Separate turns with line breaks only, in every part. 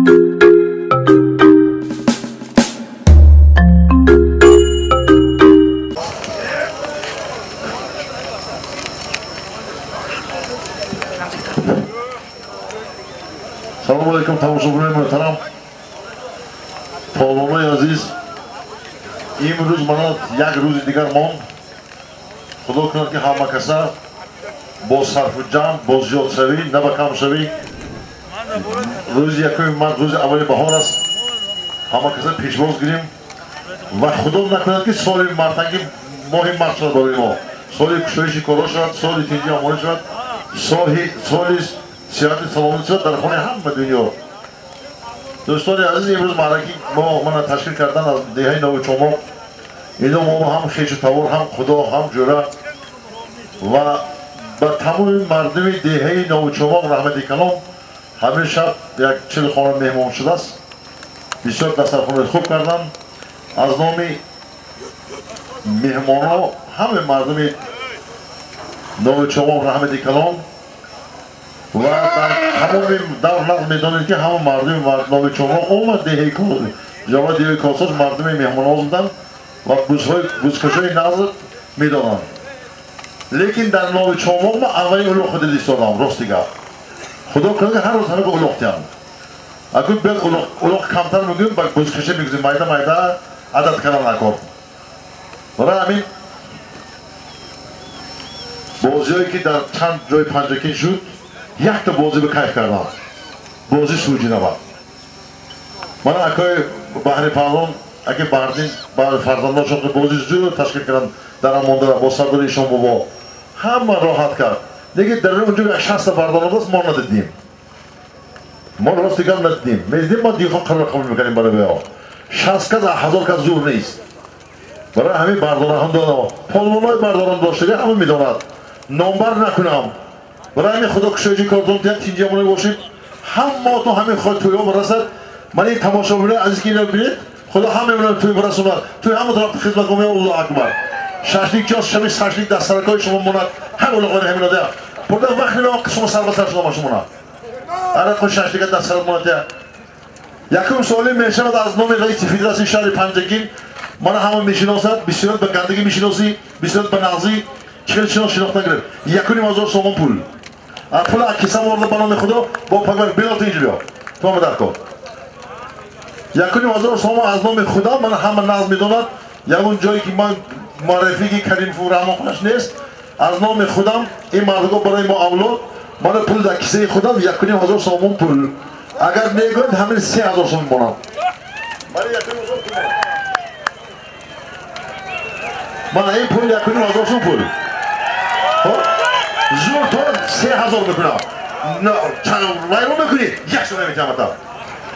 Assalomu alaykum tomoshabinlar muhtaram. Polvonlar aziz. Imroz mana yak ro'z digar mon. Xudo kunki hamma kasa boz sarfu jam, boz yod shavi, nabakam shavi. Ro'z yakoy man ro'z avvali bahor است. Hamma kasa peshvoz girim. Va xudo nakunadki soli martangi mohim maqsad bor imo. Soli kushoyishi koro shod, soli tinji amol shod, soli siyati salomit shod dar khone hamma dunyo. دوستان عزیز امروز معرکه ما من تشکیل کردن از دهه نو چماق اینا ما هم خیش تور هم خدا هم جوره و به تمام مردم دهه نو چماق رحمت کنم همین شب یک 40 خانه مهمان شده است بسیار دسترخوان خوب کردن از نام مهمان ها همه مردم نو چماق رحمت کنم و در تمام در نظم میدانید که همه مردم نام چماق اومد دهه کل جواب دهه کاساش مردم مهمان ها بودن و بوزکشای نظر میدانند لیکن در نام چماق ما اولی اولو خود لیست دادم راستی گفت خدا کنه که هر روز همه که اولوخ دیم اگر بیاد اولوخ کمتر میگیم با بوزکشه میگذیم مایده عدد کنن نکن برای همین بازیایی که در چند جای پنجکین شد یک تا بازی به کیف کردم بازی سوجی نبود من اکای بحر پهلوان اگه بردین بر فرزندانشون که بازی زور تشکیل کردن در هم مانده با سردار ایشان بابا همه راحت کرد دیگه در اونجا 60 بردان است ما ندیدیم ما راستی کم ندیدیم میدیدیم ما دیگه قرار قبول میکنیم برای بیا 60 کس 1000 کس زور نیست برای همین بردان هم دادم پالوانای بردان داشته همه میداند نامبر نکنم برای همین خدا کشایجی کارتون دیگر تینجی همونه باشید همه تو همین خواهد توی ها برسد من این تماشا بینه عزیز که اینو بینید خدا همه منو توی برسوند توی همه طرف خدمت کنم الله اکبر ششلیک جاست شمی ششلیک در سرکای شما موند همه لغانه همین ده برده وقت نمید که شما سر بسر شما باشه موند اره خود ششلیک در سر موند ده یکم سوالی میشود از نام رئیس فدراسیون شهر پنجگین من همه میشناسد بسیار به گندگی میشناسی بسیار به نغزی چهل شناخته گرفت 1,500 سوم پول پول کیسه وارد به نام خدا با پاکبر بیاد اینجا بیا تو هم درک کن 1,500 سوم از نام خدا من همه نظم میداند یکون جایی که من معرفی که کریم فور رحمان خونش نیست از نام خودم این مردگاه برای ما اولاد من پول در کیسه خودم 1,500 سوم پول اگر نگوید همین 3,000 سوم بانم من این پول 1,500 سوم پول زور تو 3,000 بکنم ویرون بکنی یک سوم نمیتونم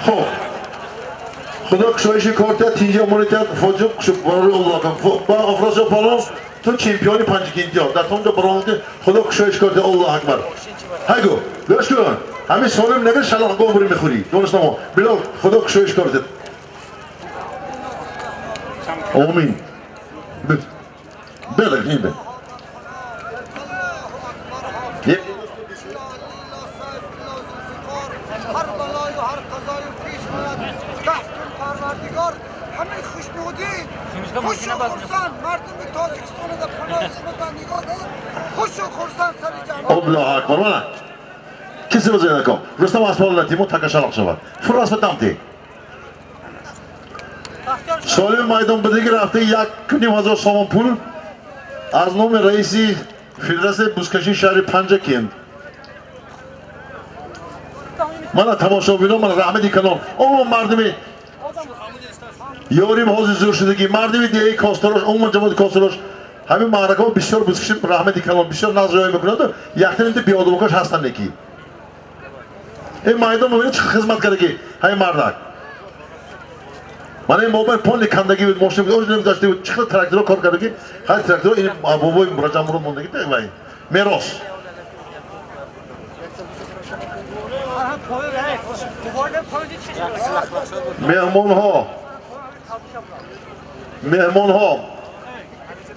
خب خدا کشایش کارت تینجا مونیتر فوجب برای الله کن با افراسیون پالون تو چمپیونی پنجگینتی ها در تونجا برامده خدا کشایش کارت الله اکبر هایگو گوش کن همین سالم نگر شلاق گو بری میخوری دونست نمو بلال خدا کشایش کارت آمین بله این بله
هر بلای و هر قضای پیش میاد دستون پروردگار همه خوشنودی خوش و خرسان مردم تاجیکستان در پناه اسمتان نگاه دار خوش و خرسان سر جمعه
الله اکبر والا کسی بزنی نکن رستم اسمال نتیمون تکه شلاق شود فراس به دمتی سالم میدان بدهی رفته 1,500 سوم پول از نام رئیس فدراسیون بوزکشی شهر پنجگین من تماشا بینم من رحمتی کنم اون مردمی یاریم حاضر زور شدگی مردمی دیگه کاستراش اون جماعت کاستراش همین معرکه ها بسیار بوزکشی رحمتی کنم بسیار نظرهای میکنند یکتن اینده بیادوکاش هستن نکی این میدان ببینید چه خدمت کرده که همین مردک من این بابای پول کندگی بود ماشین بود اونجا نمیداشته بود چقدر تراکتورها کار کرده که هر تراکتورها این بابای مرجع مرون موندگی دیگه میراث مهمان ها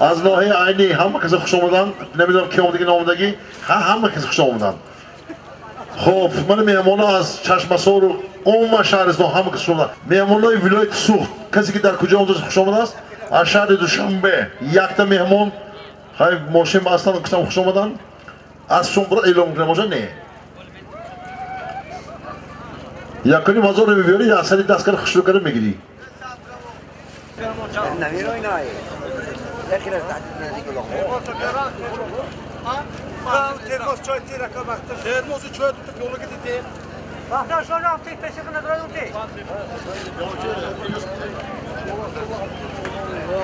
از ناحیه عینی همه کسی خوش آمدن نمیدونم کی آمدگی نامدگی همه کسی خوش آمدن خب من مهمان ها از چشمسار و umuman Shahriston hamma qismlar. Mehmonlar viloyat suv. Kisi ki dar kucağımızda xushomad است. Aşağıda Dushanbe. Yakta mehmon hay moshin bastan qisam xushomadan az so'ng bir e'lon qilmoqchi ne? Yakuni bozor biberi ya asali daskar xushlu qilib megiri.
نمیر و اینا یکی را تحت نزدیک
Termos çay tira kabaktır. Termosu çay tutup yola gitti. Bakın şu an hafta peşinde duruyor ki.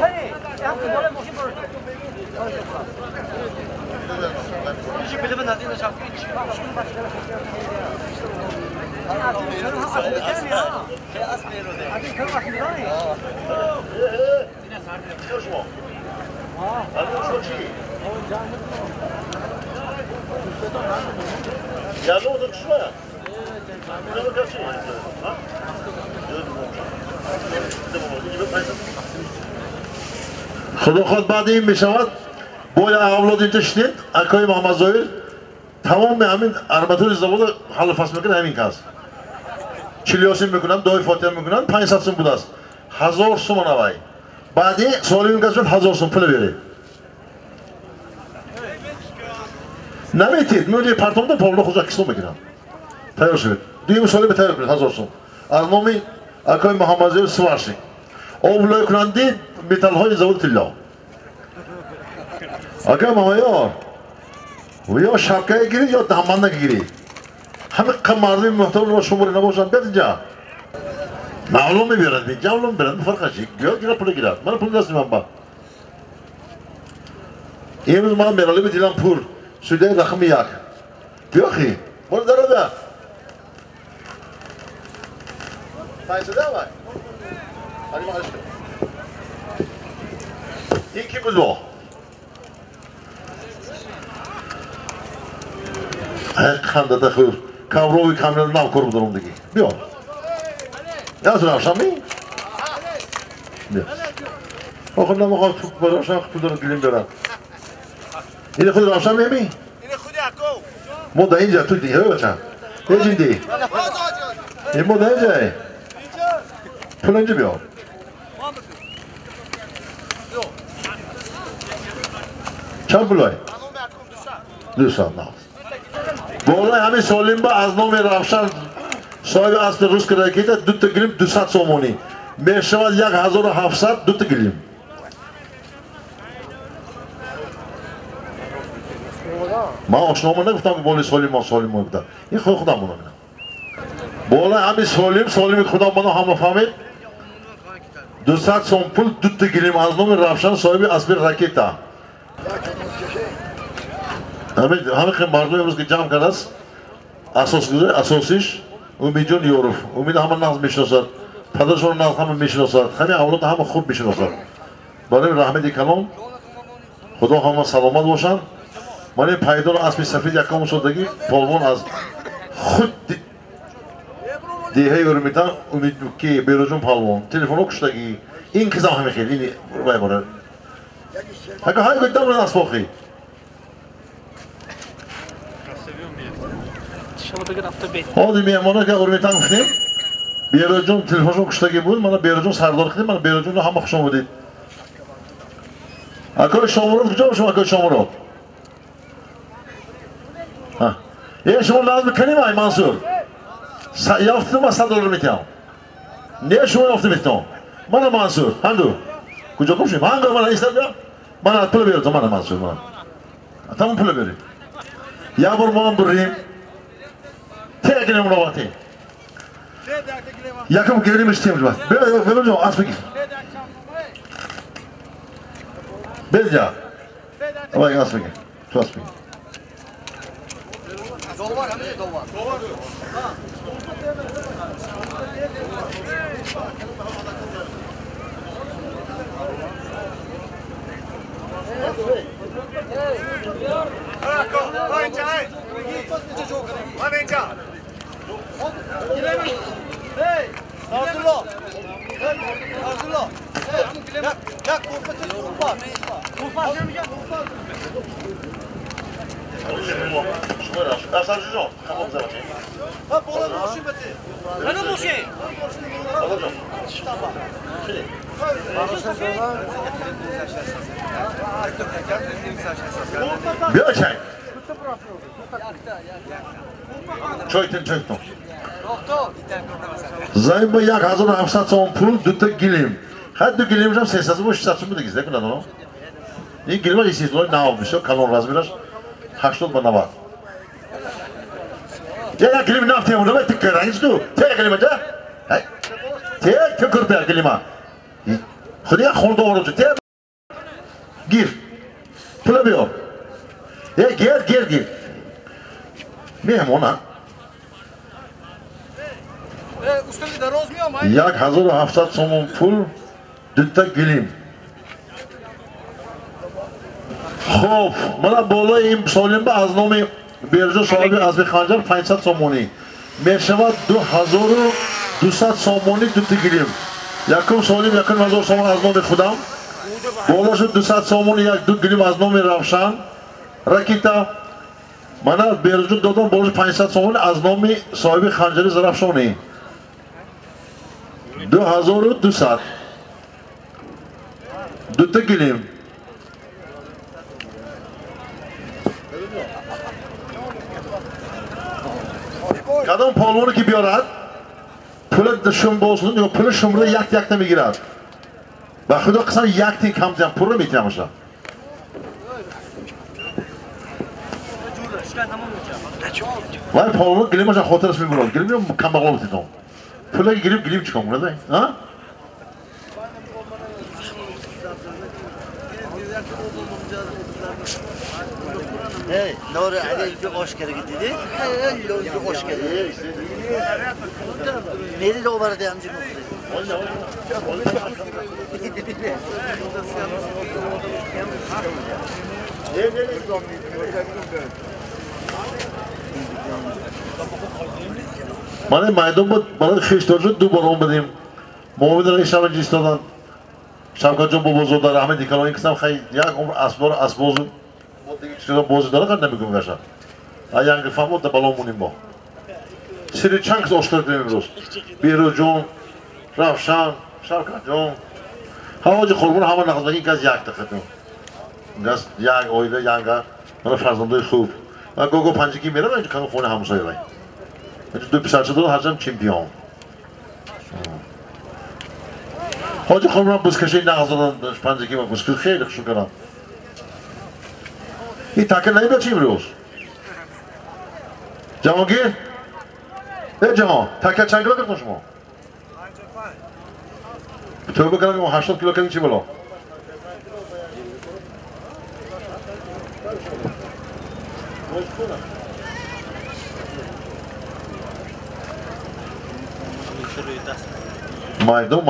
Hey, yaptı böyle moşi böyle. İşi bir de nazine şapkı iç.
Ya ne oldu kuşma ya? Xudo xudbadi این میشود باید اولاد اینجا شدید اکای محمد ظاهر تمام همین اربطور زبان حل فصل میکنه همین کس چلیاسین میکنن دای فاتحه میکنن 500 سوم بود است 1000 سوم نوای بعدی سوالی این کس 1000 سوم پول بیاره نمیتید میگه پرتامدا پاولو خوزا کیسو میگیرن تیار شد دیگه سوالی به تیار کنید 1000 سوم از نامی اکای محمد ظاهر سوارشی اولای کنندی metal های زبان طلا اگر مایا و یا شبکه گیری یا دامنه گیری همه مردم محترم رو شماره نباشن بیاد اینجا معلوم میبیرد اینجا معلوم میبیرد فرقش بیاد گیره پول گیرد من پول دست میمن با امروز من میرالی بدیلم پور سوده رقم یک بیا خی برو داره بیا پیسه ده بای حالی مالش کن این کی بود با خنده دخور کامروی کامل نام کرو بدارم دیگه بیا یادتون افشامی؟ بیا آخه نمیخواد برای افشام خود دارم گلیم برم اینه خود افشام میمی؟
Yine خودی اکو.
مودا اینجا تو دیگه بچم ایجین دی این مودا اینجا پول اینجا بیا چند پولای؟ 200 نه بالای همین سالیم با از نام رفشن صاحب اصل روز کرده که دو تا گلیم 200 سومونی میشود 1700 دو تا گلیم من آشنامه نگفتم که بالای سالیم ما سالیم ما بودم این خود خودم بودم بالای همین سالیم خودم منو همه فهمید 200 سوم پول دو تا گلیم از نام رفشن صاحب اصل راکتا همه خیلی مردم امروز که جمع کرده است اساسیش امیدجان یوروف امید همه نقض میشناسد پدرشون نقض همه میشناسد خیلی اولاد همه خوب میشناسد برای رحمت کلام خدا همه سلامت باشند من این پیدار اسب سفید یکم شدگی پالوان از خود دیهی ورمیتن امید که بیروجون پالوان تلفن کشتگی این کزم همه خیلی این بای باره اگه های گفتم رو نصف باقی حالی میمانه که ارمیتن گفتیم بیروجون تلفنشون کشتگی بود من بیروجون سردار کردیم من بیروجون رو همه خوشم بودید اکای شامورات کجا باشم اکای شامورات یه شما لازم کنیم ای منصور یافتم از $100 میتونم نه شما یافته میتونم من منصور هندو کجا کشیم هنگام من ایستاد بیا من پول بیارم من منصور من تمام پول بیاریم یا بر ما هم بریم تیه گیریم اونو باتی یکم گیریم اشتیم جواد بیا جو از بگیر بیا جا اوه از بگیر تو از بگیر
Dolar همه dolar. Dolar.
شما راست. اصلا چیزا؟ خب زدم.
Ha, bola boşu beti.
بیا چای چایتن چایتن زایم با 1700 سوم پول دوتا گلیم خد دو گلیمش هم 300 و 600 سوم بده گیزده کنن این گلیم ها ایسیز دولار نهاب میشه کلون رازمیرش 80 با 90 یا یک گلیم نفتی همونه باید تکر رنگیز دو تیه گلیم جا تیه تکر بیا گلیم ها خودی یک خونده آورو جو تیه گیر پولا بیا گیر میهمونه 1700 سوم پول دوتا گلیم خب من بالای این سالیم به از نام بیرجو صاحب از خنجر 500 سومونی میشود 2200 سومونی دوتا گلیم یکم سالیم یکم 1000 سومون از نام خودم بالا شد 200 سومونی یک دو گلیم از نام روشن رکیتا من بیرجو دادم بالا 500 سومونی از نام صاحب خنجر زرفشانی 2200 دوتا گلیم کدام پالوانی که بیارد پول دشم بازدون یا پول شمره یک نمیگیرد و خدا قسم یک تین کم زیم پول رو میتونم باشم وای پالوان گلیمش خاطرش میبرد گلیم رو کم بقلا بتیدم پول گلیم چکم کنه ها؟
نور علی جو قاش کرده دیدی؟ هلو جو قاش کرده میری رو برده همچین
من میدان بود برای خیشتار شد دو بار اون بدیم مومد رای شب جیست دادن شبکت جان با بزرگ داره همه دیگه این کسیم خیلی یک عمر اسبازو دیگه چیزا بازی داره قد نمیگم گشت اگر فهمود ده بالا مونیم با سری چند کس آشکار کنیم امروز بیرو جون روشن شبکت جون هواجی خورمون همه نقض بگیم که از یک دختیم دست یک آیده یعنگه من فرزنده خوب و گوگو پنجگی میرم اینجا کنم خونه همسایه باید اینجا دو پسرچه دارم هرچند چمپیون حاجی خورمون بزکشی نقض دادن پنجگی و بزکش خیلی خوشو کنم این تاکر نمیده چی امروز؟ جهانگیر؟ ای جهان تاکر چند کیلو کردن شما؟ تو بکنم 80 کیلو کردن چی بالا؟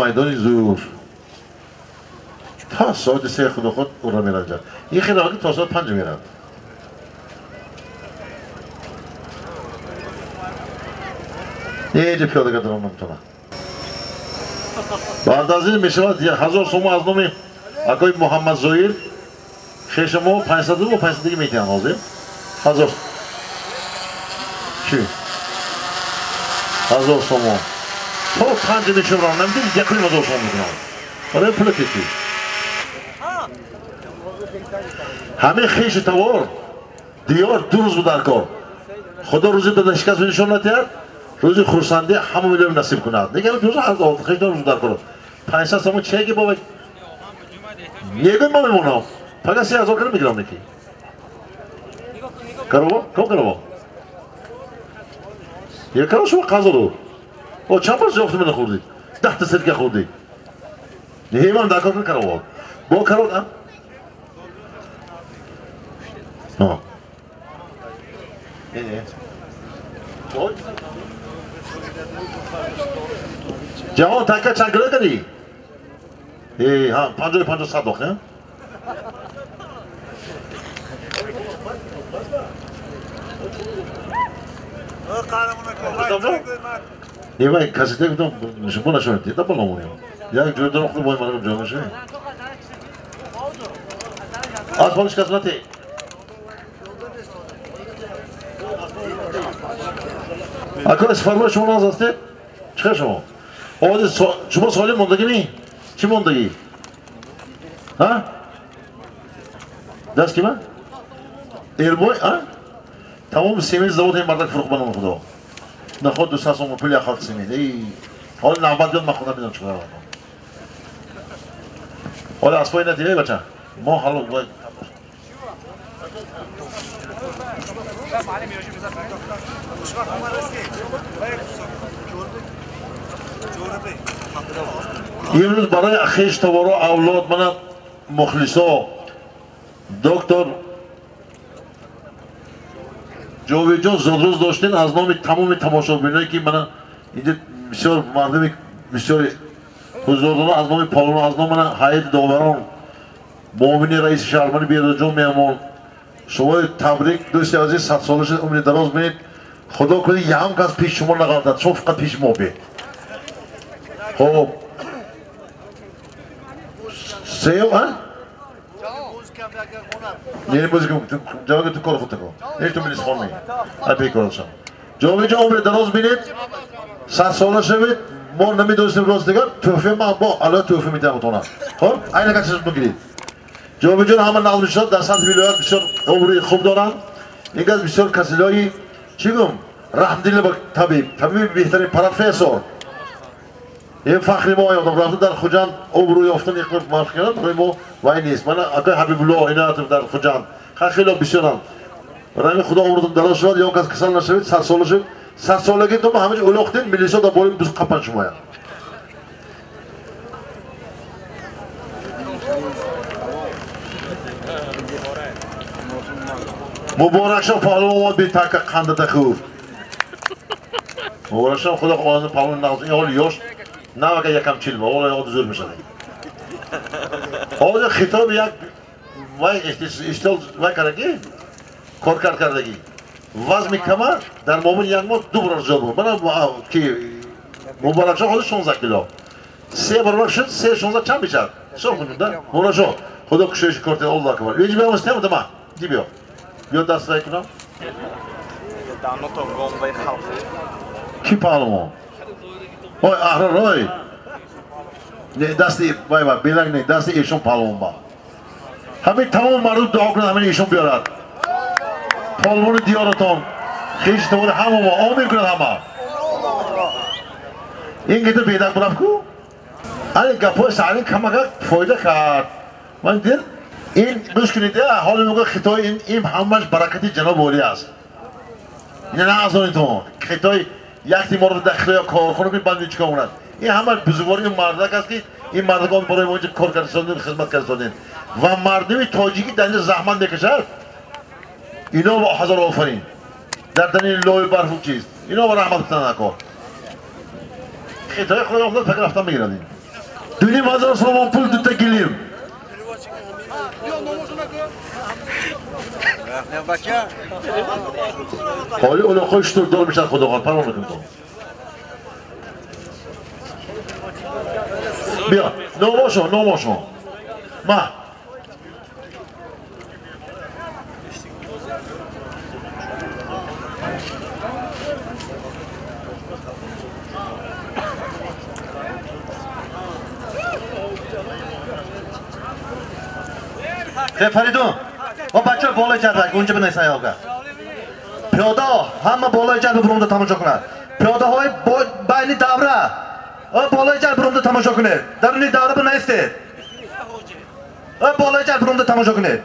میدانی زور تا ساعت 3 خود خود او را میرد جد این خیلی آگه تا ساعت 5 میرد اینجا پیاده گردم نمیتونم بعد از این میشود 1000 سوم از نام آقای محمد زویر خیش ما 500 و 500 دیگه میتونم آزیم 1000 چی؟ 1000 سوم تا 5 میشم را نمیدیم یکوی 1000 سوم میکنم برای پول کشی همه خیش توار دیار 2 روز بود در کار خدا روزی به شکست نشون ندهد روزی خورسنده همه میلیون نصیب کند نگه روز از خیش روز در کار 500 سوم چه که بابا یگوی ما میمونم فقط 3000 کنه میگیرم نکی کرو کم کرو یک کرو شما قضا رو او چند بار جفت من خوردی 10 تا سرکه خوردی نیمان در کار کن کرو با کرو نه ها اینه جوان تکه چند کلو کردی؟ ها 50 صدق نه؟ نیمه کسی دیگه تو نشون نشوندی تا بالا مونیم یک جور درخت باید منم جا نشه آسمانش کس نتی اکر از فرمان شما ناز هسته Çıkar şunu. Hadi şuma söyleyeyim ondaki mi? Kim ondaki? Ha? Ders kime? Elboy ha? Tamam semiz zavod hem bardak fırık bana okudu. Nakhod du sasımı pül yakalt semid. Hadi nağbat diyorum makuna bizden çıkar. Hadi asfayı ne diye baca? Mo halı bu. Yunus برای اخیش توارو اولاد من مخلصا دکتر جاویدجان زادروز داشتین از نام تمام تماشاگرانی که من اینجا بسیار مردم بسیار حضورداران از نام پالون از نام من هیئت داوران معاون رئیس شهربانی بیرجان میامون شما تبریک دوست عزیز 100 سالش عمر دراز بید خدا کنه یه هم کس پیش شما نگردد چون فقط پیش ما بید خب سیو ها؟ نه موزیک جواب تو کار خودت کن نه تو میلیس خون می اپی کارشم جوابی جو عمر دراز بینید 100 سالش بید ما نمیدونستیم روز دیگر توفیق ما با الان توفیق میدم اتونا خب این نگاه چیز بگیرید جوابی جو همه نقل میشد در سطح ولایت بسیار عمری خوب دارن یک از بسیار کسیلایی چی گم رحمدل طبیب بهترین پروفسور این فخری ما یادم رفته در خوجند عمر یافتن یک قرب معرفی کردن برای ما وای نیست من آقای حبیب الله عنایتوف در خوجند خیلی بسیارم برای خدا عمرتون دراز شد یا کس کسان نشوید 100 ساله شد 100 سالگی تو همه اولوختین میلیسا دا باید بز قپن شما مبارک شم پهلوان ما بی تک قنده خوب مبارک شم خدا قوانین پهلوان نقض این حال یاش نه اگر یکم چیل با اولا یاد زور میشد آوازه خطاب یک وای اشتال وای کردگی کار کردگی وزن کمر در مومن یک ماه 2 برابر زیاد بود من که مبارک شم خودش 16 کیلو 3 برابر شد 3 16 چند میشد شو کنید ده مبارک شم خدا کشش کرد الله اکبر یه جبه مستم دما دی بیا دست رای کنم کی پهلوان اوی احرار نه دستی وای وای بیلنگ نه دستی ایشون پهلوان با همین تمام مردم دعا کنند همین ایشون بیارد پهلوان دیارتون خیش تمام همه ما آمین کنند همه این گیت بیدک برم کو این گپای سعی کمک فایده کرد من دیر این گوش کنید حال میگه خطای این همش برکتی جناب ولی است این نه از اون تو خطای یکی مورد داخل کارخونه می بندی چیکار کنند این همه بزرگواری مردک است که این مردگان برای ما کار کردن خدمت کردن و مردمی تاجیکی در زحمت میکشد اینا با هزار آفرین در دنیل لای برف چیز اینا با رحمت نکن خطای خدا افتاد فکر رفتن میگیرن دونیم هزار سوم پول دوتا گلیم حالی اولا خوش تو دار میشن خدا قد پرمان بکن تو بیا نوماشو ما فریدون و بچه بالای جدول اونجا بنویسن آقا پیاده همه بالای جدول برونده تماشا کنند پیاده های بین دوره بالای جدول برونده تماشا کنید درونی دوره بنویسید بالای جدول برونده تماشا کنید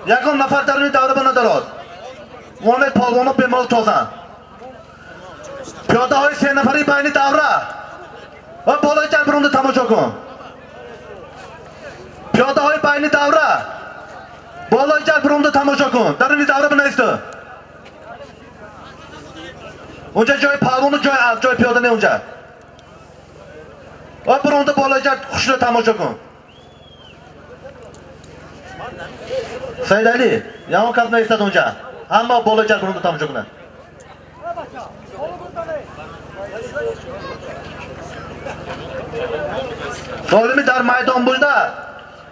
یکم نفر درونی دوره بندارد مولد پالوانو بیمال تازن پیاده های 3 نفری بین دوره بالای جدول برونده تماشا کن پیاده های بین دوره بالای جل برونده تماشا کن درونی دوره بنویسته اونجا جای پهلوان و جای پیاده نه اونجا و برونده بالای جل خوش رو تماشا کن سید علی یا اون کس نویستد اونجا همه بالای جل برونده تماشا کنن سالمی در میدان بوده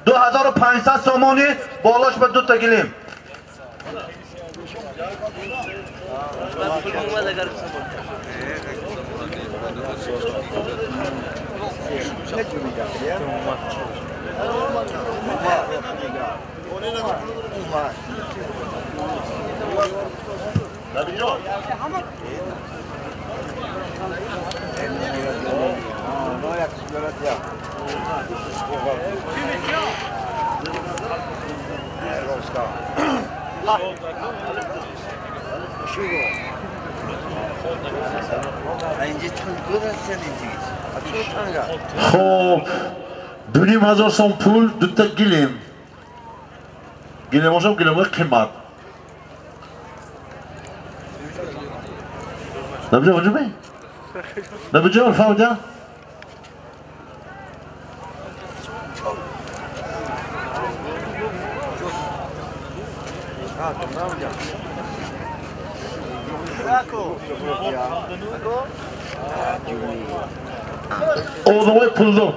2500 سومانی بالاش به 2 تا گلیم خب 2000 سوم پول دو تا گلیم گلیماشم گلیمای قیمت نبجا اونجا بی؟ نبجا الفاوجا؟ Oğlumay puldur.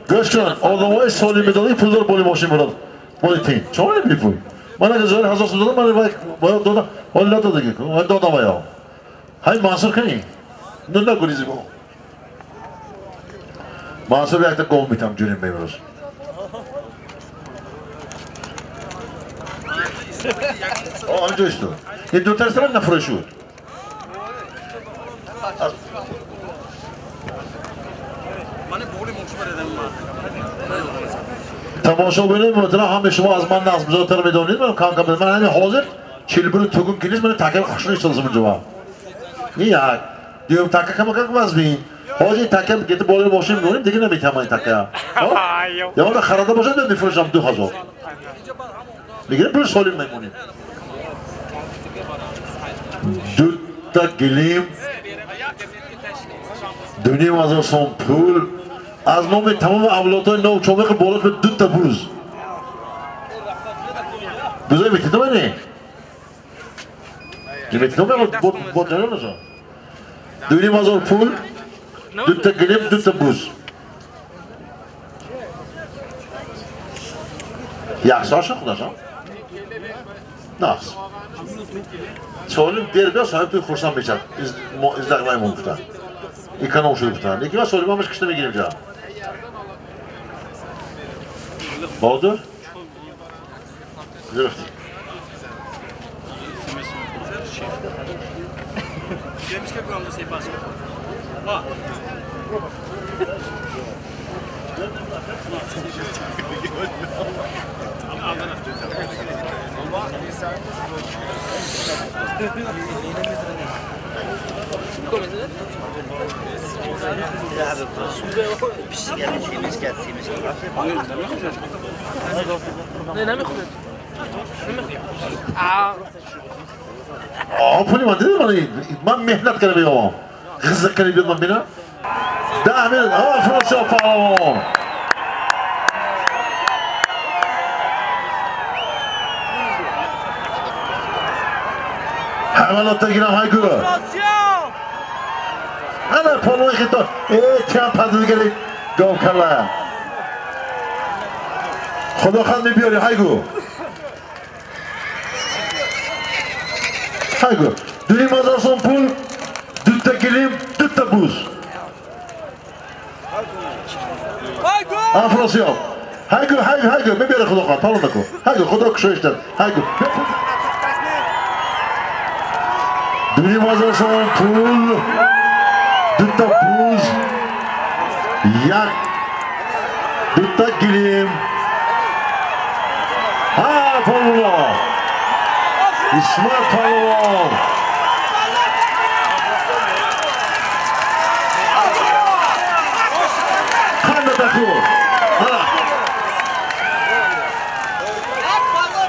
Göçkan, oğlumay soli medalı puldur boli boşu burada. Boli tin. Çoğu ne bir pul? Bana güzel hazır sudadı, bana bak doda. Oğlum da ki, o doda var ya. Hay Mansur kani. Ne ne gurizi bu? Mansur bir akta kovum bitam cürim beyimiz. O anca işte. Ne dört tarafından ne fırışı? Tamaşa benim mesela hamle şuma azman lazım. Biz oturup ediyoruz mu? Kanka ben hani hazır. Çilbürü tugum kilis beni takip hoşuna çalışım cevap. İyi ya. Diyorum takip kama kalkmaz mı? Hazır takip gidip böyle boşum göreyim. Dikine bir tamam takip ya. Ya orada karada boşum da nifrışam du hazır. Dikine bir solim ben bunu. Dutta gelim. Döneyim hazır son pul. از نام تمام اولادای نو چومق بالات به دو تا بوز بوزای بیتیدو بینی بیتیدو بینی با جنان نشا دونیم هزار پول دو تا گلیم دو تا بوز یخشاشا خودشا ناس سوالیم دیر بیا صاحب توی خورسان بیچد ازدقلایمون بودن İkanı şöyle bir tane. İki var söylememiş kışta mı gireceğim? Bağdır? Güzel. پولی من دیدم من مهنت کردم بیام غزه کنی بیاد من بینم 10 میلیون فرانسه پالوان حملات گیرم های گروه انا پالوان خیطان تیم پدرگری گام کرده خدا خواهد میبیاری های گروه Haygo, dünüm azar son pul, dütta gelim, dütta buz. Haygo! Afros yok. Haygo, bir bere kudu kal, palon da ku. Haygo, kudu kuşu işte. Haygo. Dünüm azar son pul, dütta buz, yak, dütta gelim. Ha, palon. İsmail Palvan. Kanada takıyor.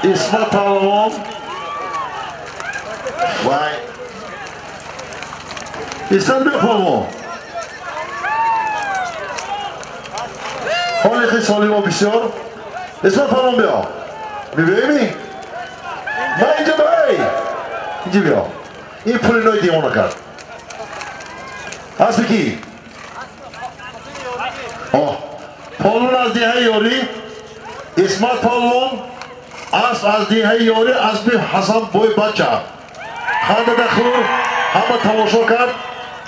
İsmail Palvan. Vay. İsmail Palvan. Hali salimu bisiyor. İsmail Palvan bia. Mibeyi mi? Bence böyle. Gidiyor. İyi pulunu ödeyeyim ona kadar. Asıl ki. Polun az diye yori. İsmail Polun az diye yori. Az bir Hasan boy baca. Handa da kur. Hama tamaşa kar.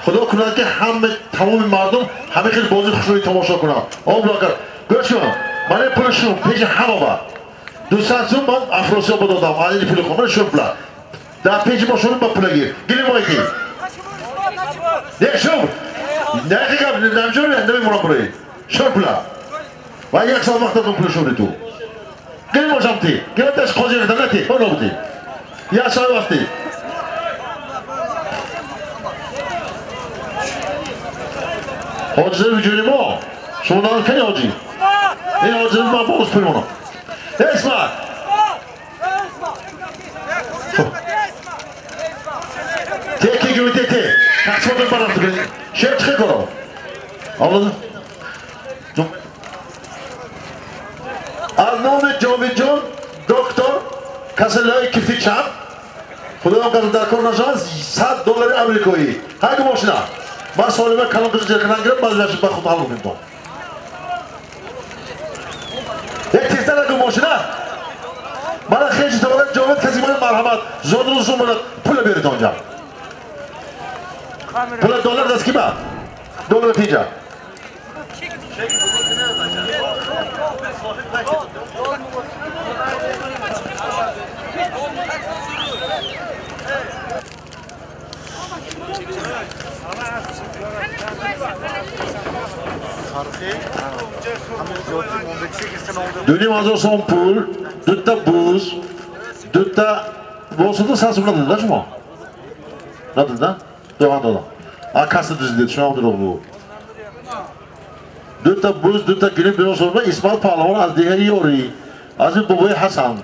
خدا کنه که همه تمام مردم همه خیلی بازی خوشرویی تماشا کنن. آقا بلاکر گوش کن. من این پولشون پیش همه با 200 سوم من افراسیاب دادم. علی پول خود من شد بلا. در پیش با شروع با پول گیر. گیری مایتی. نه شو. نه خیلی نمی‌جوری نمی‌مونم برای. شد بلا. و یک سال وقت دادم پولشون تو. گیری ماشم تی. گیری تاش خواجه ندم تی. اون نبودی. یا سال وقتی. حاجی وجودی ما شما دارن کنی حاجی این حاجی ما باز پیمونم اسمت تکی گوی تکی تقسیمات برام تو کنی شب چه کنم آمده از نام جاوید جان دکتر کسلای کفی چپ خدا هم کسی در کار نشان $100 امریکایی هنگه ماشینه من سالمه کلام کسی جرکنن گرم بعد لحظه به خود حال بکنیم تو یک تیزتر اگه ماشینه من خیلی تولد جاوید کسی من مرحمت زاد روزون من پول بیارید آنجا پول دلار دست کی با دلار پیجا دونیم از اون پول دوتا بوز دوتا بوسو ساز نداد شما نداد دوام دادم آکاست دیدید شما درو دوتا بوز دوتا گیری بیوسو و اسماعیل پهلوان از دیگه یوری از این بابای حسن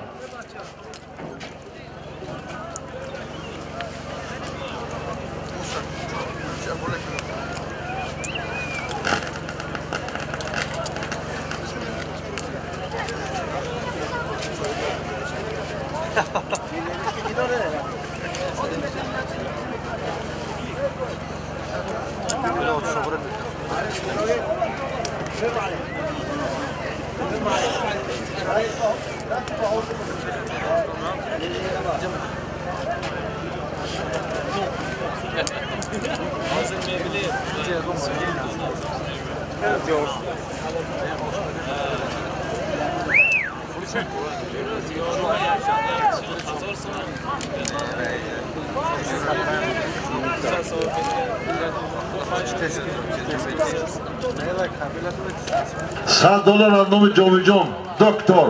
$100 از نام جاوید جان دکتر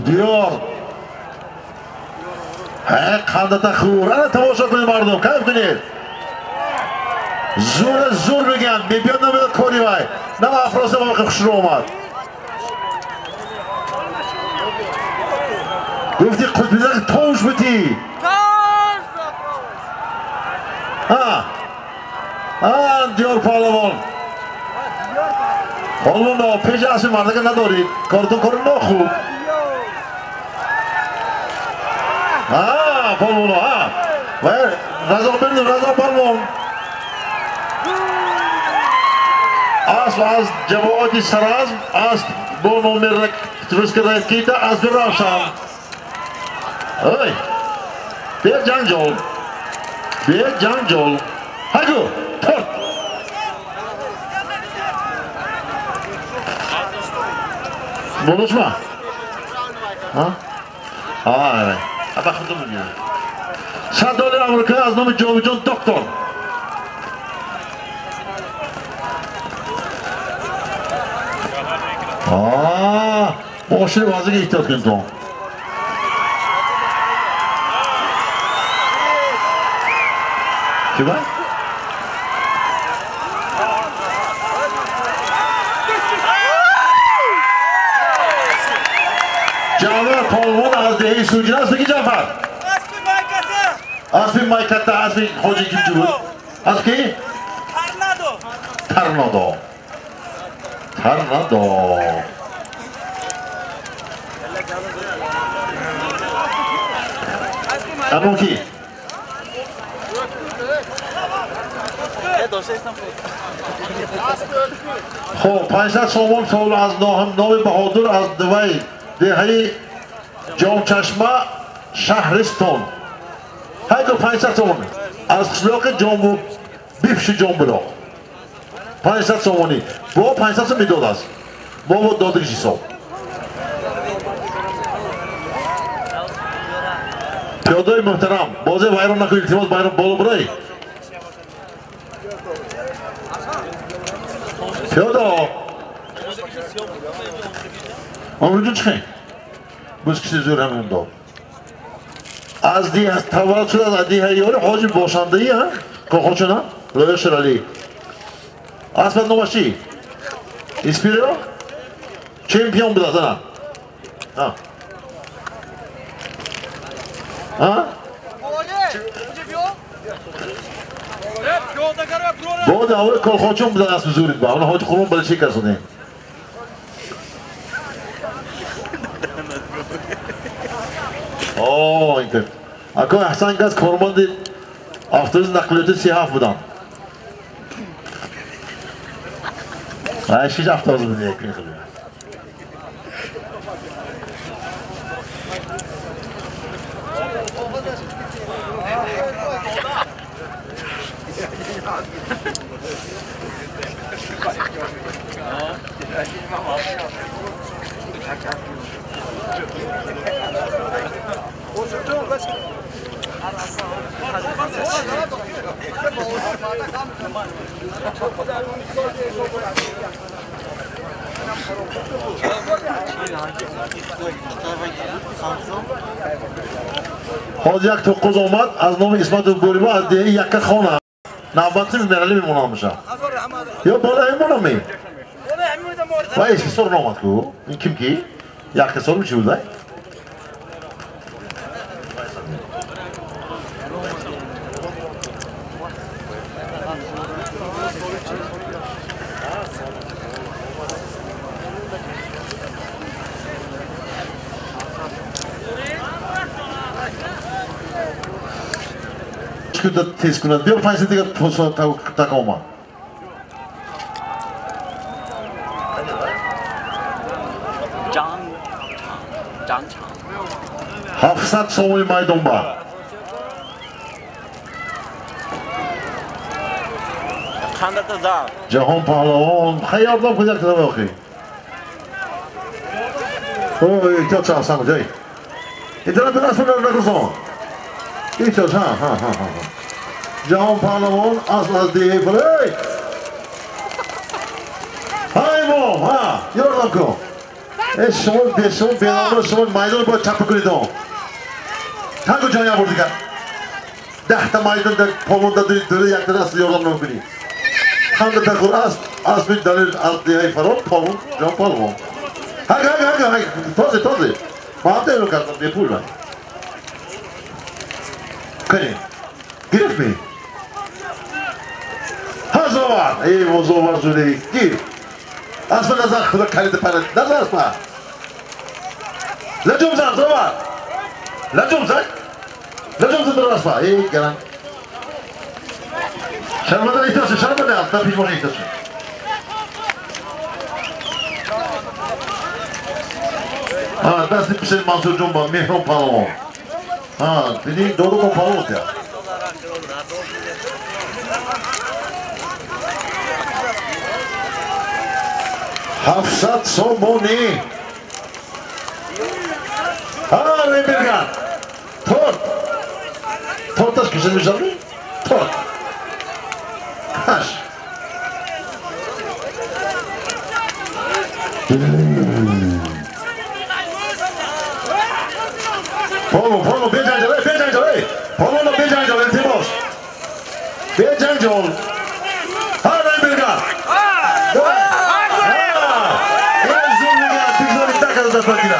بیار خندت خور الان تماشا کنید مردم کیف کنید زور بگن بیان نمیداد کاری وای نه افراز ما خوش رو اومد گفتی قطبیدن توش بودی دیار پهلوان پهلوان پیش اصل مرده که ندارید کارتون کار نخوب پهلوان رضا ببینید رضا پهلوان اسب از جماعت سرازم اسب با نمر ترسکه کیتا اسب روشن ای بیا جنجال هگو ترد بولوش ما ابا خودم میگم $100 امریکایی از نام جاوید جان دکتر ماشین بازی که احتیاط کنید تو چی باید؟ جعفر پهلوان از دهه سوجین است بگی جعفر اسبی مایکته اسبی خوجی کیم چی بود؟ از کی؟ ترنادو امون کی؟ خب 500 سومون سال از نام بهادر از دوی دهه جام چشمه شهرستان هیدو 500 سومون از قشلاق جامو بیفش جام بلا 500 سومانی با 500 میداد است با داده کشی سام پیاده محترم بازی ویران نکنید التماس بیرون بالا برای پیاده آمرجون چخه بس کسی زور همین داد از دی از تولد شده از دی هیاری حاجی باشنده ای ها که چونه لایه شرالی اسمت نوشی اسپیرو چمپیون بده زنه ها ها بعد اول کل خواچون بده اسم زورید با اون حاجی خورون بله چی کسونه اوه این کرد اکا احسان گز کارمند افترز نقلیات سیاف بودم شیش افترز بودم یکی خیلی حاج یک توقز آمد از نام اسمت بوریبا از دیه یک خانه نوبتی میمرلی میمونم میشه یا بالا ایمونم می و اسمی سر نامد که این کم کی یک سر میشه بوده که تیز کنند بیا 5 دیگه تکاما 700 سومی مایدون با جهان پهلوان خیار دام کجا کتابه آخی اوه ایتیا چه سنگ جای ایتیا به نصف نکرسان ایتیا ها جهان پهلوان اصل از دیگه فلی های مام ها یادم کن شما بینامون شما مایدان باید چپ کنید تنگو جایی آوردی کرد 10 تا مایدان در پامون داره یک داره اصل یادم نمیبینی هم در خور اسب دلیل از دیگه فرام پامون جهان پهلوان های تازه ما هم دیگه رو کردم بیا پول من کنی گرفت می ها زوار ای و زوار زوری گیر اسم نظر خدا کلید پرد نظر اسم لجوم زن زوار لجوم زن در اسم ای گرن شرمده ایتاشه شرمده هم تا پیشمانه ایتاشه دستی پیش منصور جون با مهران پهلوان دیدی دو کن پهلوان کرد 700 سومونی Rebirgan Tortas kişinin bir canlı Tort Kaş Polo becancı Polo'nun becancı Timos Becancı ol Rebirgan da partida.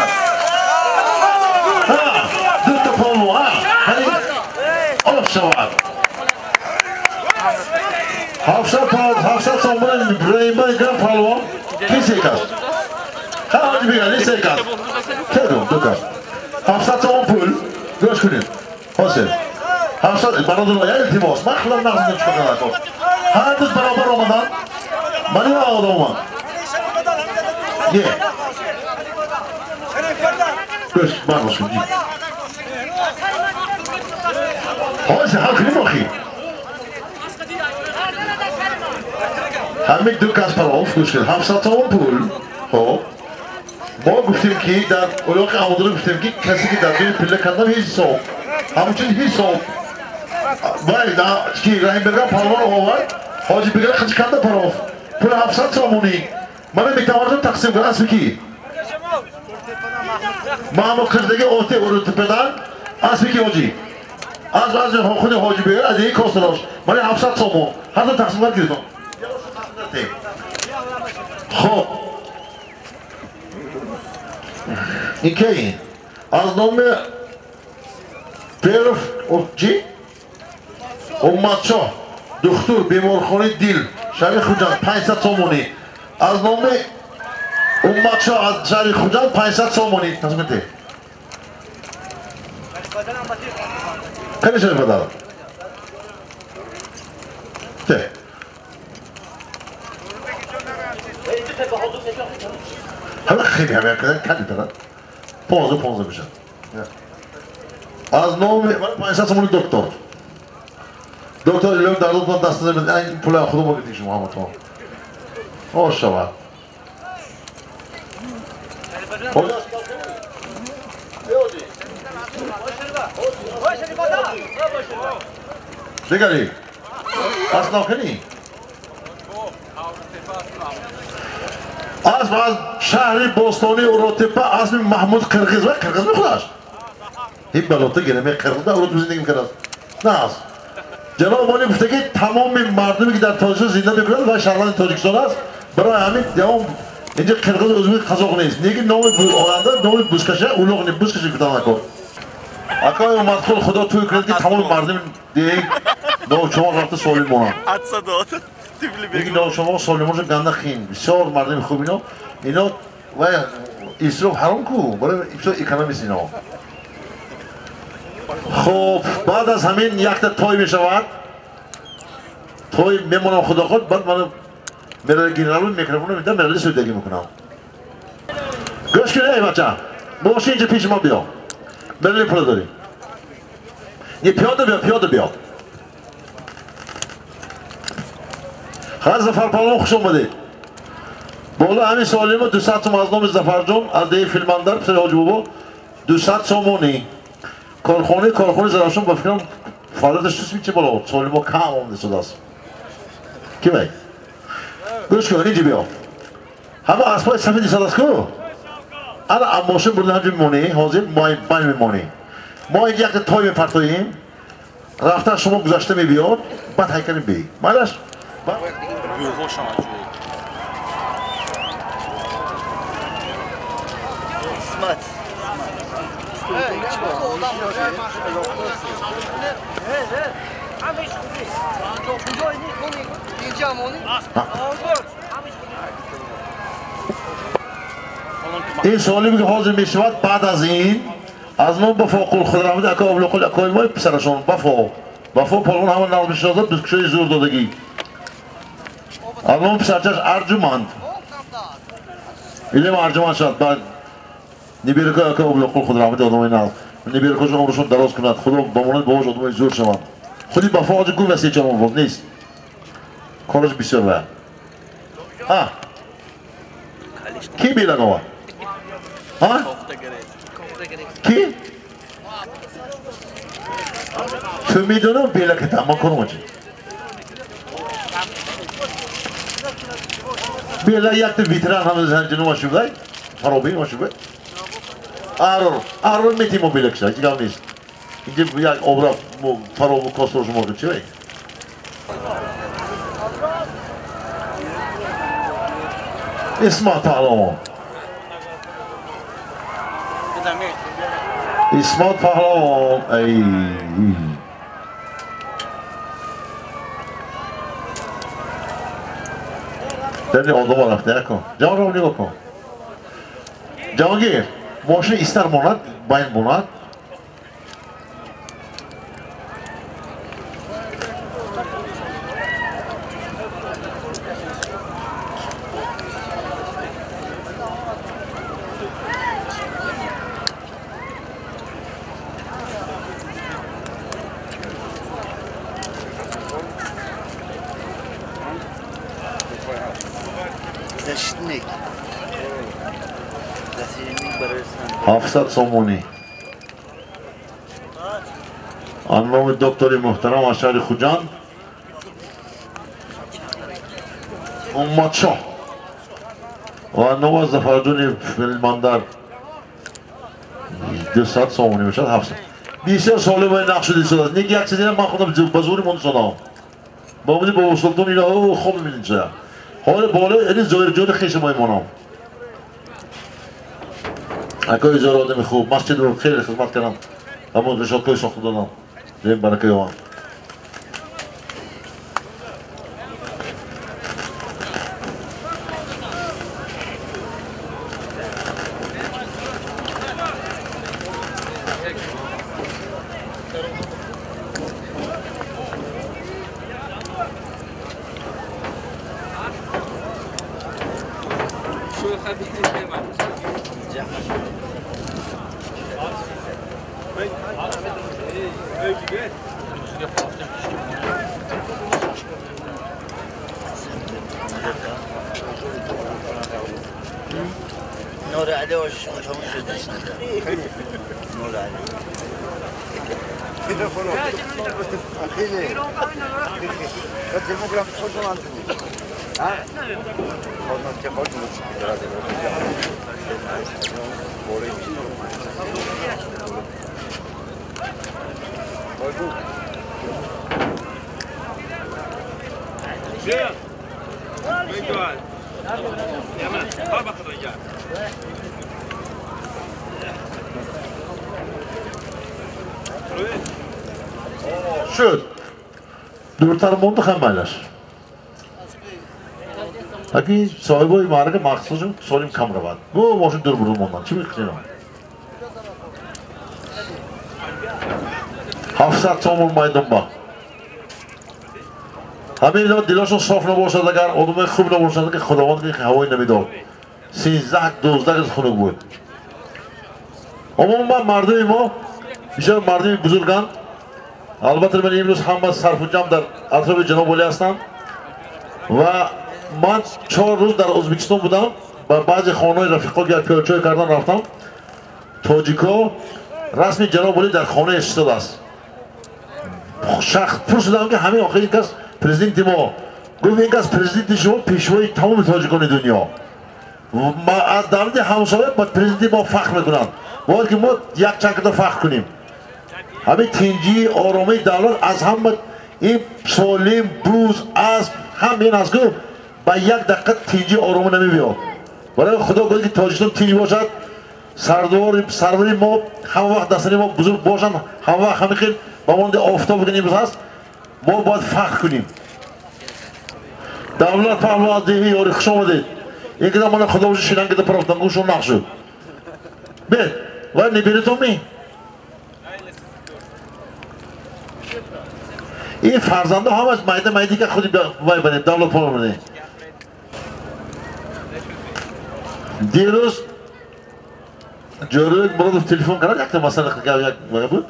Tutto Polo, Offshore. Hafsa sonunda İbrahim'e gel Polo. Kesekas. Hadi bir gel kesekas. Kedo, dokar. Hafsa son pul. Görüşürüz. Hoşçakal. Hafsa bana da ya Timos. Mahlar nasıl çıkacak o? Hadi beraber olmadan. Bana ne oldu ama? Ye. Göz var mı şimdi? Hoş halkını bakayım. همین دو کاسپاروف گوش کن 700 تومان پول خب ما گفتیم که در اولاق آمادر گفتیم که کسی که در بین پله کندن هیچ صوب همچنین هیچ صوب وای که رحیم بگم پالوان آورد حاجی بگم خیلی کنده پاروف پول 700 تومانی من میتوانم تقسیم کنم اسم کی محمود کردگی اوتی اورت پدر اسم کی حاجی از خود حاجی بگم از این کاستراش من 700 تومان هر دو تقسیم کنم کردم خب این که این از نام پیرف چی؟ امتشاه دکتر بیمارخانه دیل شهر خوجند 500 تومانی از نام امتشاه از شهر خوجند 500 تومانی تصمیم ده خیلی شریف بدارم ده همه خیلی همه کردن کلی دارن 15 بشن از نام 500 تومانی دکتر ایلم در دوتان دست نمید این پول خودم رو گفتیش محمد توان آش شود دیگری از ناکنی از شهری بستانی اوروتیپا اسم محمود قرقیز و قرقیز میخودش این بلوته گرمه قرقیز اوروت زندگی میکرد نه از جناب والی گفته که تمام مردمی که در تاجیکستان زنده میکنند و شهروند تاجیکستان است برای همین دوام اینجا قرقیز ازمیک قزاق نیست نیگه نام آینده نام بوسکشه اولوغ نیم بوسکشه کتان نکن اکای اومد خود خدا توی کرد که تمام مردم دیگه نام شما رفته سالیمون
عدسه داد
دیگه نام شما سالیمون گنده خین بسیار مردم خوب اینا و اسراف حرام کو برای بسیار اکونومیست اینا خب بعد از همین یک تای می شود تای میمونم خدا خود بعد من مرل گینرال میکروفون میدم مرل سودگی میکنم گوش کنید ای بچه باشی اینجا پیش ما بیا مرل پول داری یه پیاده بیا خیلی زفر پالون خوش اومدید بالا همین سوالی ما 200 تومان از نام زفر جون از دیگه فیلماندر پسر حاج بابا 200 تومانی کارخانه زرافشان با فکرم فعالیتش توش میچه بالا سوالی ما کم آمده شده است کی بایی؟ گوش کن اینجا بیا همه اسبای سفید ایستاد است که الان ماشین برده همجور میمونی حاضر ما میمونی ما اینجا یک تای میپرتاییم رفتن شما گذاشته میبیاد بعد هیکنیم بی مالش
اسمت
این سوالی که حاضر می شود بعد از این از نام بفاقل خود رحمت اکا اولوقل اکای مای پسرشون بفا پالون همه نقل میشه داد بسکشای زور دادگی از نام پسرچش ارجمند ایلیم ارجمند شد بعد نبیرکای اکا اولوقل خود رحمت آدمای نقل نبیرکاشون عمرشون دراز کند خدا بماند باباش آدمای زور شود خودی بفا آجه گون وسیع چمان بود نیست کارش بسیار باید کی بیلگاوه؟ کی؟ تو میدونم بیلگه تمام کنم چی؟ بیلگه یک تا ویتران همه زنجنو ماشو بگای خرابی ماشو بگای آرور میتیم و بیلگه شد اینجا هم نیست اینجا یک آبرا فرابو کاستروش مارکت چی بگای؟ اسمت پهلوان اسمت پهلوان ای در آدم رفته کن جوان رو نگاه کن جوانگیر ماشین ایستر ماند باین ماند
Tashnik. Tashnik barasından.
700 somoni. Anlamı doktori muhterem Aşari Xujan. Ummatşah. و نواز زفرجونی فیلماندار 200 somoni باشد 700 بسیار ساله باید نقش شده است نیک یک چیزی من خودم بزوری مون سنام با بودی با سلطان اینا خوب میبینید چه حال بالا این زایر جور خیش مای مانم اکای زار آدم خوب مسجد رو خیلی خدمت کردم همون رشاد کوی ساخته دادم دیم برکه یوان
نور علی و شما شدش نور علی خیلی تلفن خوشم انتونی ها خودم که خودم
شد دورتر مونده خمالش اگه صاحبای معرکه مخصوصشون سالیم کم روند گو ماشین دور برون موندن چی میخواییم 700 سومون مایدون با همه اینا دلاشون صاف نباشد اگر آدمای خوب نباشد که خداوند که هوایی نمیداد 13-12 از خونه بود اما مردم ما بیشتر مردم بزرگان البته من امروز همه صرف و جمع در اطراف جناب ولی هستم و من 4 روز در ازبکستان بودم با بعضی خانه‌های رفیقا که پیاده کردن رفتم تاجیکا رسمی جناب ولی در خانه ایستاد است شخص پرسیدم که همین آخرین کس پرزیدنت ما گفت این کس پرزیدنت شما پیشوای تمام تاجیکان دنیا ما از دولت همسایه با پرزیدنت ما فخر میکنند باید که ما یک چند کتا فخر کنیم همه تنجی آرامی دولت از همه این سالم بوز از همین از که با یک دقیقه تنجی آرامی نمیبید برای خدا گفت که تاجیکستان تنجی باشد سروری ما همه وقت دستانی ما بزرگ باشند همه وقت همه خیلی با مانده آفتاب کنیم هست ما باید فخر کنیم دولت پهلوان دیگه یاری خوش آمدید این که من خدا باشه شیران کده پرفتن گوشون نقش شد بید و نبیره تو می این فرزنده هم از مایده که خودی بای بنید دولت پهلوان بنید دیروز جوروی مرادف تلفن کرد یک تا مسئله یک بود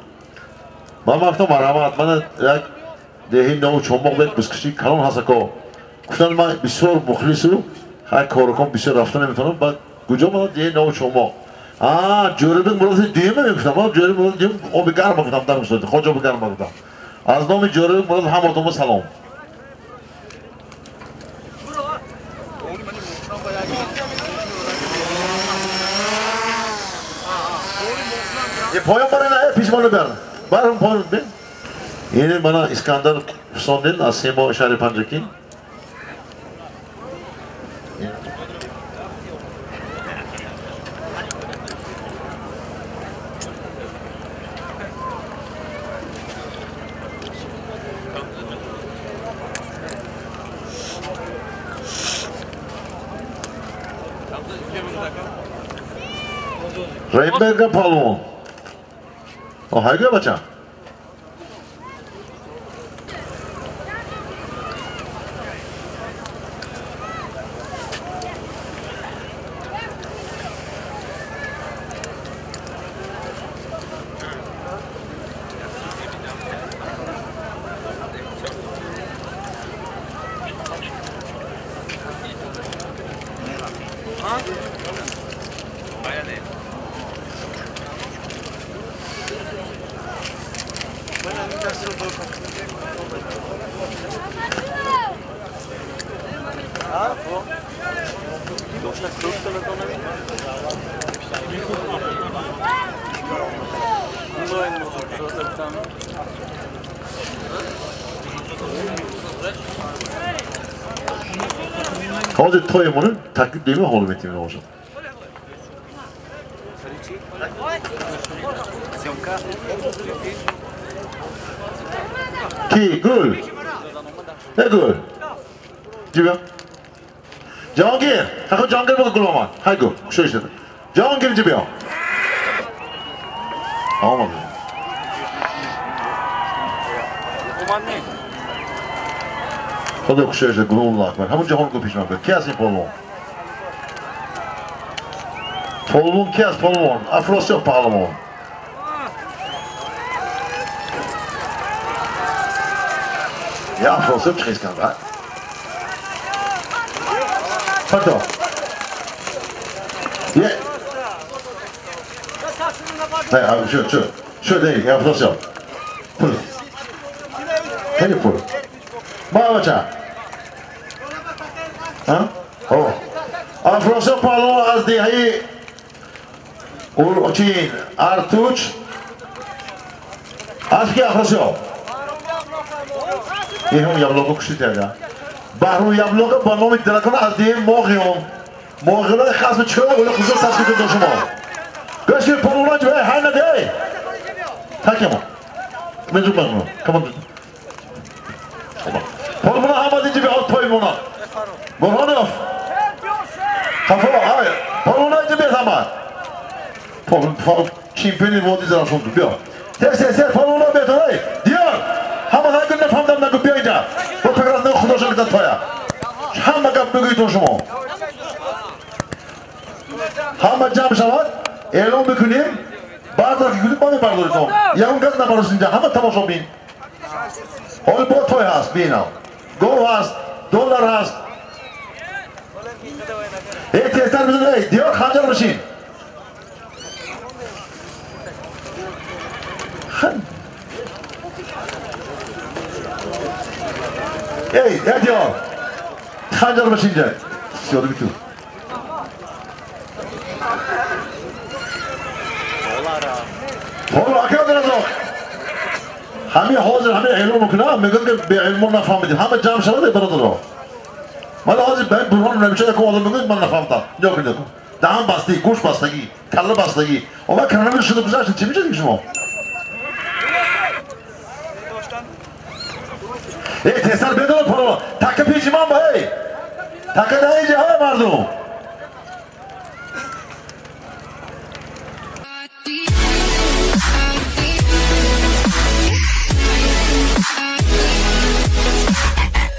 من گفتم مرحمت من یک دهی نو چماق بید بسکشی کلان هست که گفتن من بسیار مخلص و هر کار کنم بسیار رفته نمیتونم بعد کجا من دهی نو چماق جوروی مرادف دیمه میگفتم من جوروی مرادف دیم آب گرم گفتم در مصدد خود آب گرم گفتم از نام جوروی مرادف همارتون سلام یه پایان برای نه پیشمانو برن برام پایان بین اینه بنا اسکندر ساندل از سیما شهر پنجکی رایمبرگ پالون های گیا بچه Hozir to'yimini takliflaymi hol etaymi hozir. Ki gul. Ne gul? Cibim. Cihangir. Hakı Cihangir bakı gulaman. Hay gul. Şu işte. Cihangir cibim. Olmadı. Xuddi o'xshaydi gullar var. Hamma jahon ko'p ishlar. Kelsin polvon. Polvon kes polvon. Afrosiyab pahlavon. Ja, Afrosiyab chiqishgan da. Pardon. Ye. Hey, abi şu değil. Afrosiyab. Pul. Hani pul. Babacha. Ha? Oh. Afrosiyab pahlavon az dehi Urchin, Artuch, Aski Afrosiyab. Yehum yabloko kushitega. Bahru yabloko ba nomi dilakona az dehi Mogion. Mogion khasm chura ula qizil tasbih doshimo. Goshki polvonaj ve hayna dey. Takemo. Mezun bakma. Tamam. Polvona hamadinci bir alt polvona. Burhanov. Kafa ay. Polvonaj bir zaman. Şimpiyonu vodizden sondu diyor. Ses polvona betoray. Diyor. Hamma günde famdan da kupayınca. Bu kagrasını xudoşalıktan toya. Hamma kap bugün toşumu. Hamma cam şavat. Elon bükünüm. Bazıları gülüp bana pardon son. Yağın gazına parasınca hamma tamam son bin. Hol bu toy has bina. Go has. Dolar has. Testler bizim değil. Diyor kancar machine. Hey, ne diyor? Kancar machine. Siyordu bütün. Oğlum akıyor biraz o. Hami hazır, hami elma mukna, mümkün bir elma nafam edin. Hami cam şalı da baradır o. Bana hazır ben Burhan'ın bir şey kovalım mümkün bana nafamda. Yok yok. Dağın bastı, kuş bastı, kallı bastı. Ama kanalın şunu güzel için çimecek mi o? Testler bedava para. Takı pijman mı hey? Takı da iyice ha vardı.